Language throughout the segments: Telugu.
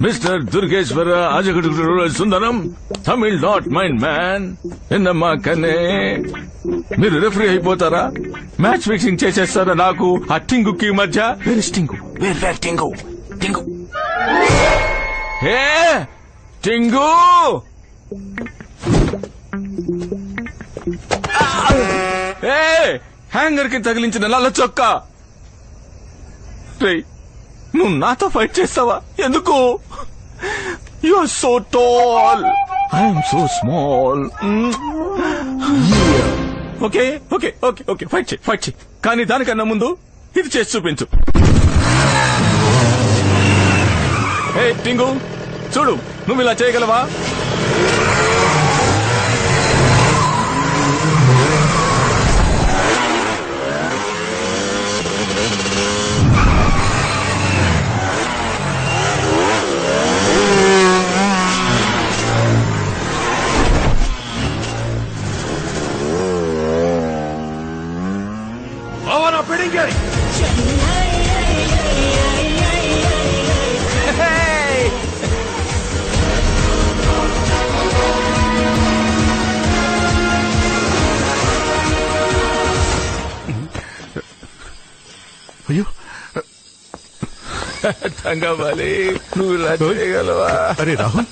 మిస్టర్ దుర్గేశ్వర అజగడు Sundaram Tamil not mind man ఎన్నమ్మా కనే మీరు రెఫరీ అయిపోతారా? మ్యాచ్ ఫిక్సింగ్ చేసేస్తారా? నాకు ఆ టింగుకి మధ్య టింగు హే టింగు హ్యాంగర్ కి తగిలించిన నల్ల చొక్కా. నువ్వు నాతో ఫైట్ చేస్తావా? ఎందుకు? You are so tall, I'm so small. Okay okay okay okay fight చేయి. కానీ దానికన్నా ముందు ఇది చేసి చూపించు. హే టింగు, చూడు, నువ్వు ఇలా చేయగలవా? అయ్యో తంగవాలి, నువ్వు ఇలా చేయగలవా? అరే రాహుల్,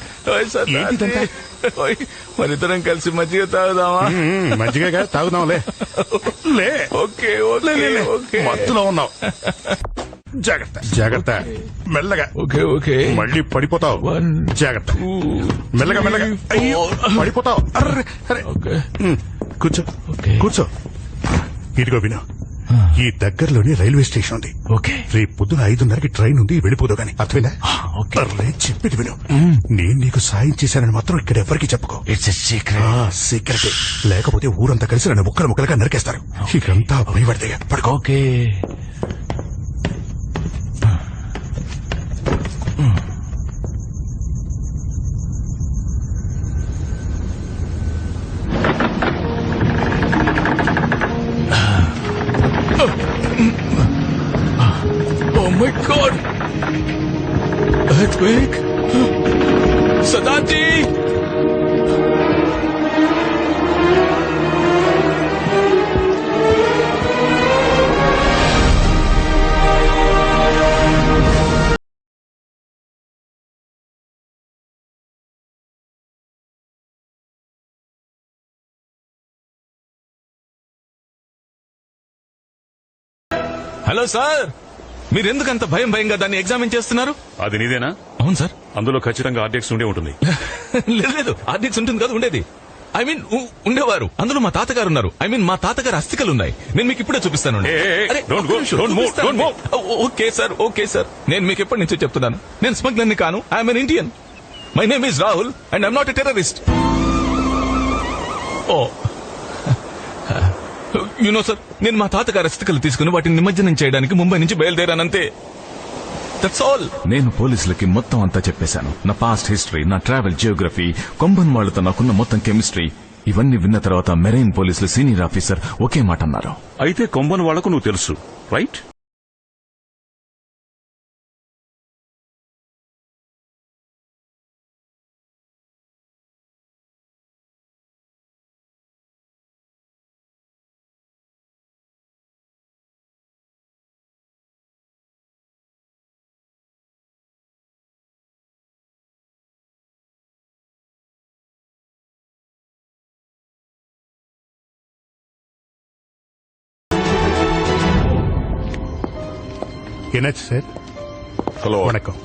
మరిద్దరం కలిసి మజ్జిగ తాగుదామా? మజ్జిగ తాగుదాంలే. లే ఓకే ఓకే మత్తులో ఉన్నావు. జాగ్రత్త మెల్లగా. ఓకే ఓకే మళ్ళీ పడిపోతావు. జాగ్రత్త, మెల్లగా. అయ్యో పడిపోతావు. అరే కూర్చో. ఇదిగో విను, ఈ దగ్గరలోనే రైల్వే స్టేషన్ ఉంది. ఓకే, రేపు పొద్దున 5:30కి ట్రైన్ ఉంది, వెళ్ళిపోదు గాని. అర్థమైందా? చెప్పేది విను. నేను నీకు సాయం చేశానని మాత్రం ఇక్కడ ఎవరికి చెప్పుకో. It's secret. లేకపోతే ఊరంతా కలిసి నన్ను ముక్కలుగా నరికేస్తారు. ఇకంతా భయపడితే పడుకో. Okay. Oh my God! Earthquake! Sadaji! Hello sir, మీరెందుకంత భయంగా దాన్ని ఎగ్జామిన్ చేస్తున్నారు? అది నీదేనా? అవును సార్. అందులో ఖచ్చితంగా ఆర్డిఎక్స్ ఉండే ఉంటుంది. లేదు, ఆర్డిఎక్స్ ఉంటుంది కదా, ఉండేది. ఐ మీన్ ఉండేవారు. అందులో మా తాతగారు ఉన్నారు. ఐ మీన్ మా తాతగారు అస్థికలు ఉన్నాయి. నేను మీకు ఇప్పుడే చూపిస్తాను. ఓకే సార్, నేను మీకు ఎప్పటి నుంచో చెప్తున్నాను, నేను స్మగ్లర్ని కాను. I'm N Indian. My name is Rahul and I'm not a terrorist. You know sir, నేను మా తాతగారి అస్థికలు తీసుకుని వాటిని నిమజ్జనం చేయడానికి ముంబై నుంచి బయలుదేరానంతే. That's all. నేను పోలీసులకి మొత్తం అంతా చెప్పేశాను. నా పాస్ట్ హిస్టరీ, నా ట్రావెల్ జియోగ్రఫీ, కొంబన్ వాళ్లతో నాకున్న మొత్తం కెమిస్ట్రీ. ఇవన్నీ విన్న తర్వాత మెరైన్ పోలీసులు సీనియర్ ఆఫీసర్ ఒకే మాట అన్నారు. అయితే కొంబన్ వాళ్లకు నువ్వు తెలుసు, రైట్? என்னாச்சு சார்? ஹலோ, வணக்கம்.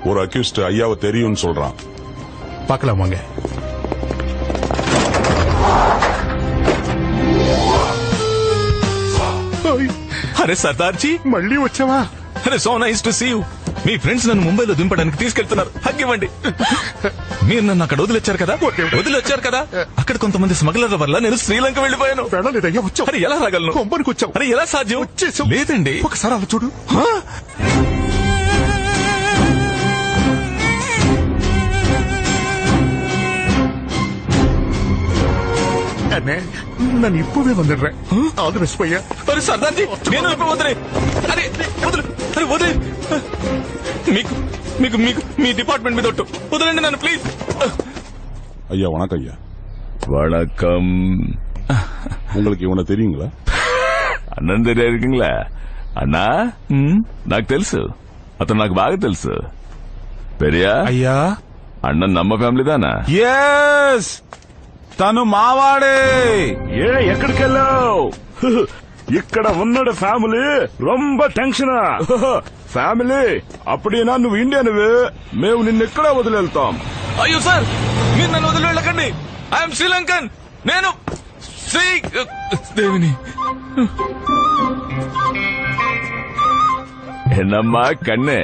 ஒரு அக்யூஸ்ட் ஐயாவை தெரியும்னு சொல்றான். பார்க்கலாம் வாங்க. అరే సర్దార్జీ, మళ్ళీ వచ్చావా? అరే so nice to see you. మీ ఫ్రెండ్స్ నన్ను ముంబైలో దింపడానికి తీసుకెళ్తున్నారు. హగ్గివ్వండి. మీరు నన్ను అక్కడ వదిలొచ్చారు కదా, అక్కడ కొంతమంది స్మగ్లర్ల వల్ల నేను శ్రీలంక వెళ్ళిపోయాను. వెళ్ళలేదయ్యా, వచ్చావు. అరే ఎలా రాగలను? కొంపనికి వచ్చావు. అరే ఎలా సాధ్యం? వచ్చేసావు. లేదండి, ఒకసారి అలా చూడు. నన్ను ఇప్పుడే వందర్రా. ఆల్ ది బెస్ట్ భయ్యా. అరే సర్దార్జీ, నేను వదిలే. అరే వదిలే. మీకు మీకు మీకు మీ డిపార్ట్మెంట్ మీద ఒట్టు. వదలండి నన్ను ప్లీజ్. ஐயா வணக்கம் ஐயா. வணக்கம். உங்களுக்கு இவனை தெரியுங்களா? అన్నం తెలియదుங்களా అన్నా? నాకు తెలుసు, అతను నాకు బాగా తెలుసు. పెరియా అయ్యా, అన్న నమ్మ ఫ్యామిలీ దానా? ఎస్, తను మావాడే. ఎక్కడికెళ్ళావు? ఇక్కడ ఉన్నాడు ఫ్యామిలీ రొంబ టెన్షన్. ఫ్యామిలీ అప్పుడేనా నువ్వు ఇండియన్వే, మేము నిన్నెక్కడా వదిలేళ్తాం. అయ్యో సార్, మీరు నన్ను వదిలి వెళ్ళకండి. ఐఎమ్ శ్రీలంకన్. నేను దేవిని. என்னம்மா கண்ணு,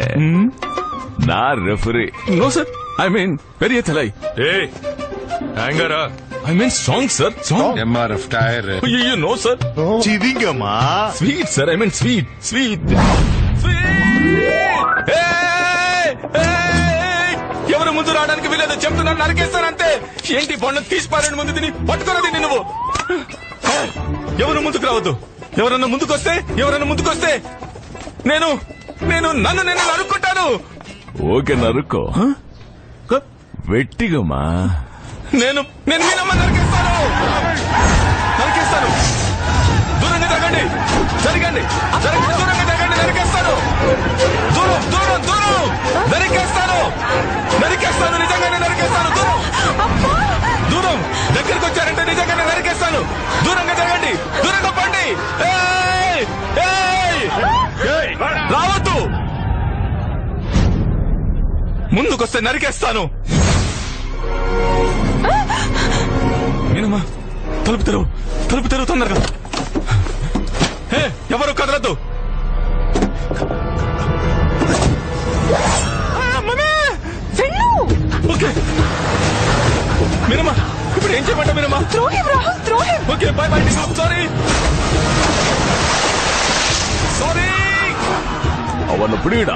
நான் referee. No sir, I mean பெரிய தலை. ஏய் ஹேங்கரா, I mean song sir, song. MRF tyre ஐயோ நோ சார், చివింగమ్మా. Sweet sir, I mean sweet sweet sweet. ఎవరు ముందు రావడానికి వీలేదు చెప్తున్నాను, నరికేస్తానంతే. ఏంటి బొండం తీసిపారండి ముందు తిని పట్టుకోరది నువ్వు. ఎవరు ముందుకు రావద్దు. ఎవరన్నా ముందుకొస్తే నేను నన్ను నరుక్కుంటాను. ఓకే నరుక్కో, వెట్టిగమ్మా. నేను మీనమ్మ నరికేస్తాను. దూరంగా తగ్గండి, జరగండి, దూరంగా తగ్గండి. నరికేస్తాను, దూరం దూరం దూరం. నరికేస్తాను, నిజంగానే నరికేస్తాను. దూరం దగ్గరికి వచ్చారంటే నిజంగానే నరికేస్తాను. దూరంగా జరగండి, దూరంగా పండి. రావద్దు, ముందుకొస్తే నరికేస్తాను. మీనమ్మా, తలుపు తెరువు తొందరగా. ఎవరు కదలద్దు. ఓకే మీనమ్మా, ఇప్పుడు ఏం చేయమంటా మీనమ్మా? Okay bye bye. సారీ, ಅವನು ಬಿಡಿಡ.